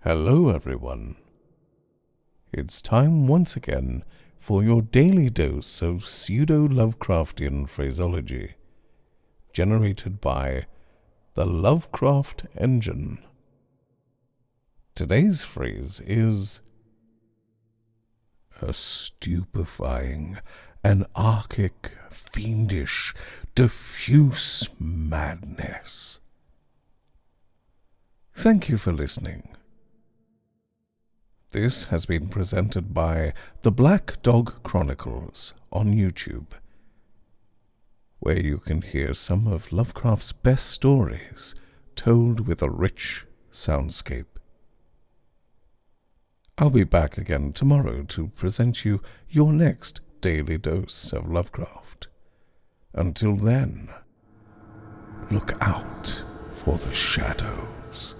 Hello everyone. It's time once again for your daily dose of pseudo-Lovecraftian phraseology, generated by the Lovecraft Engine. Today's phrase is a stupefying, anarchic, fiendish, diffuse madness. Thank you for listening. This has been presented by the Black Dog Chronicles on YouTube, where you can hear some of Lovecraft's best stories told with a rich soundscape. I'll be back again tomorrow to present you your next daily dose of Lovecraft. Until then, look out for the shadows.